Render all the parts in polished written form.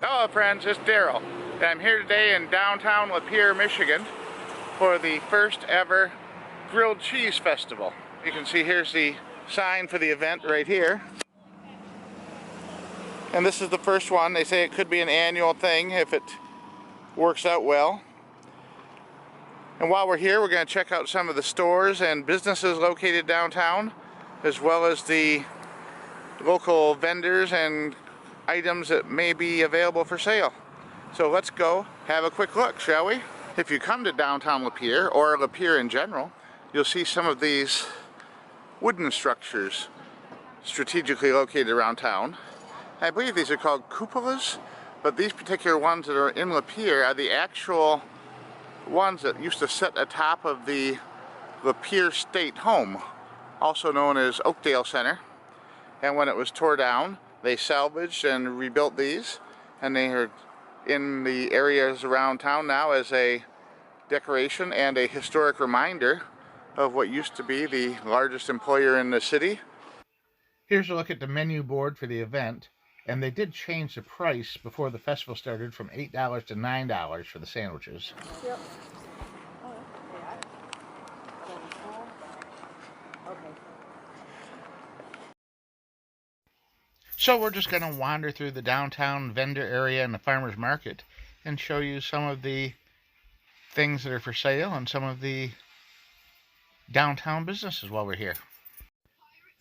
Hello friends, it's Daryl. I'm here today in downtown Lapeer, Michigan for the first ever grilled cheese festival. You can see here's the sign for the event right here. And this is the first one. They say it could be an annual thing if it works out well. And while we're here, we're going to check out some of the stores and businesses located downtown, as well as the local vendors and items that may be available for sale. So let's go have a quick look, shall we? If you come to downtown Lapeer, or Lapeer in general, you'll see some of these wooden structures strategically located around town. I believe these are called cupolas, but these particular ones that are in Lapeer are the actual ones that used to sit atop of the Lapeer State Home, also known as Oakdale Center. And when it was tore down, they salvaged and rebuilt these, and they are in the areas around town now as a decoration and a historic reminder of what used to be the largest employer in the city. Here's a look at the menu board for the event, and they did change the price before the festival started from $8 to $9 for the sandwiches. Yep. So we're just going to wander through the downtown vendor area and the farmers market and show you some of the things that are for sale and some of the downtown businesses while we're here.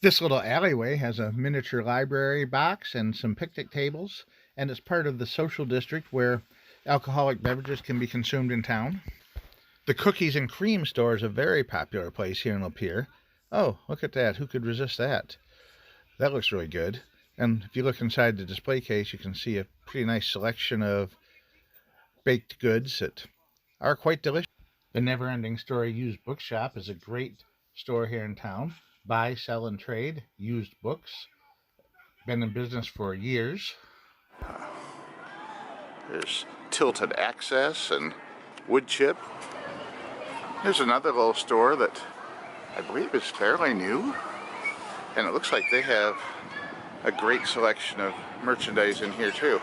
This little alleyway has a miniature library box and some picnic tables, and it's part of the social district where alcoholic beverages can be consumed in town. The cookies and cream store is a very popular place here in Lapeer. Oh, look at that. Who could resist that? That looks really good. And if you look inside the display case, you can see a pretty nice selection of baked goods that are quite delicious. The Never Ending Story Used Bookshop is a great store here in town. Buy, sell, and trade used books. Been in business for years. There's Tilted Access and Wood Chip. There's another little store that I believe is fairly new. And it looks like they have a great selection of merchandise in here too.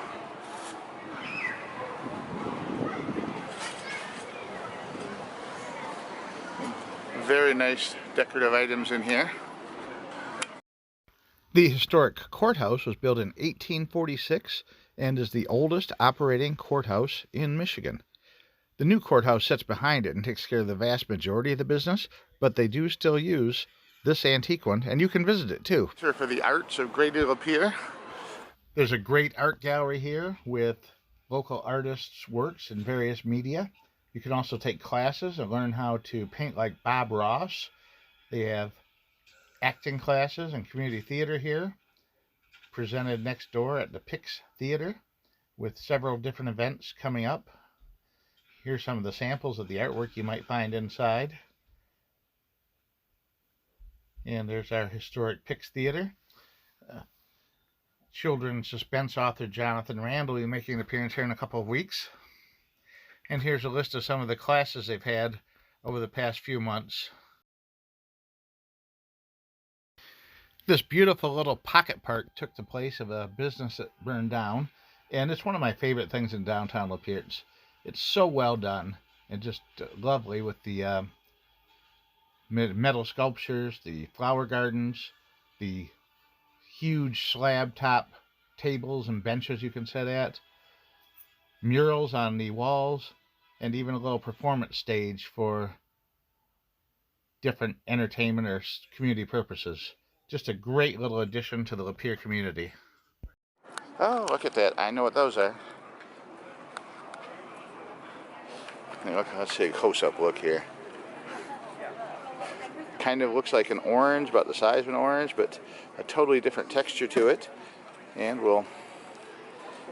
Very nice decorative items in here. The historic courthouse was built in 1846 and is the oldest operating courthouse in Michigan. The new courthouse sits behind it and takes care of the vast majority of the business, but they do still use this antique one, and you can visit it too. For the arts of Greater Lapeer. There's a great art gallery here with local artists' works in various media. You can also take classes and learn how to paint like Bob Ross. They have acting classes and community theater here, presented next door at the Pix Theater with several different events coming up. Here's some of the samples of the artwork you might find inside. And there's our historic Pix Theater. Children's suspense author Jonathan Rand will be making an appearance here in a couple of weeks. And here's a list of some of the classes they've had over the past few months. This beautiful little pocket park took the place of a business that burned down, and it's one of my favorite things in downtown Lapeer. It's so well done and just lovely with the metal sculptures, the flower gardens, the huge slab top tables and benches you can sit at, murals on the walls, and even a little performance stage for different entertainment or community purposes. Just a great little addition to the Lapeer community. Oh, look at that. I know what those are. Let's see a close-up look here. Kind of looks like an orange, about the size of an orange, but a totally different texture to it. And we'll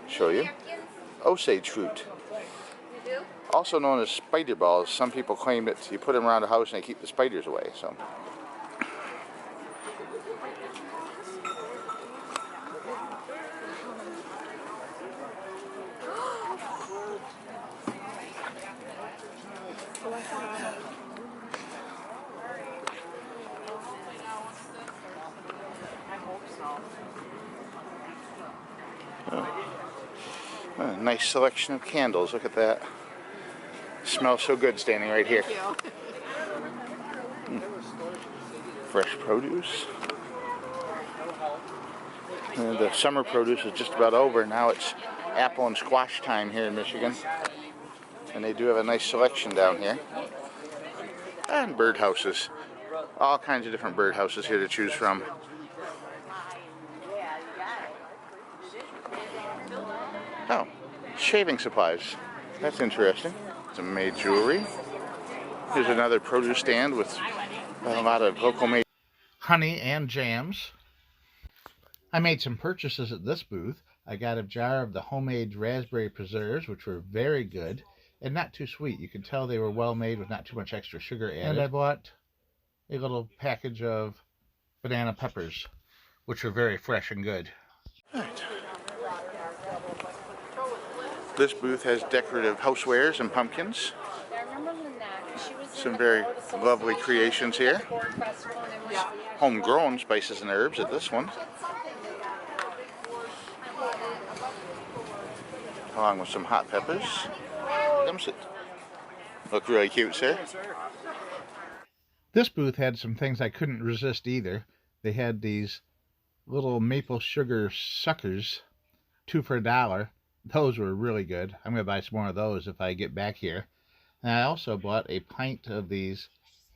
show you. Osage Fruit. Also known as spider balls. Some people claim that you put them around the house and they keep the spiders away. So. A nice selection of candles. Look at that. Smells so good standing right here. Fresh produce. And the summer produce is just about over. Now it's apple and squash time here in Michigan. And they do have a nice selection down here. And birdhouses. All kinds of different birdhouses here to choose from. Oh, shaving supplies. That's interesting. Some made jewelry. Here's another produce stand with a lot of local made honey and jams. I made some purchases at this booth. I got a jar of the homemade raspberry preserves, which were very good and not too sweet. You can tell they were well made with not too much extra sugar added. And I bought a little package of banana peppers, which were very fresh and good. All right. This booth has decorative housewares and pumpkins. Some very lovely creations here. Homegrown spices and herbs at this one. Along with some hot peppers. Look really cute, sir. This booth had some things I couldn't resist either. They had these little maple sugar suckers, 2 for $1. Those were really good. I'm going to buy some more of those if I get back here. And I also bought a pint of these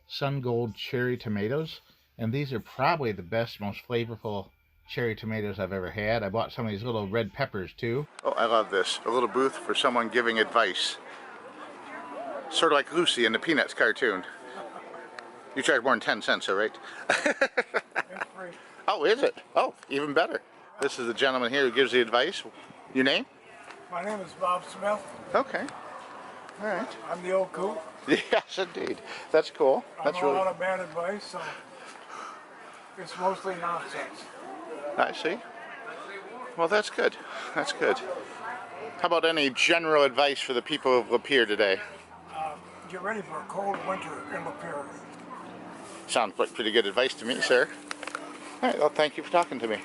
Sun Gold cherry tomatoes. And these are probably the best, most flavorful cherry tomatoes I've ever had. I bought some of these little red peppers too. Oh, I love this. A little booth for someone giving advice. Sort of like Lucy in the Peanuts cartoon. You charge more than 10 cents, though, right? Oh, is it? Oh, even better. This is the gentleman here who gives the advice. Your name? My name is Bob Smith. Okay. All right. I'm the old coot. Yes, indeed. That's cool. That's I know a lot of bad advice, so it's mostly nonsense. I see. Well, that's good. That's good. How about any general advice for the people of Lapeer today? Get ready for a cold winter in Lapeer. Sounds like pretty good advice to me, sir. All right, well, thank you for talking to me.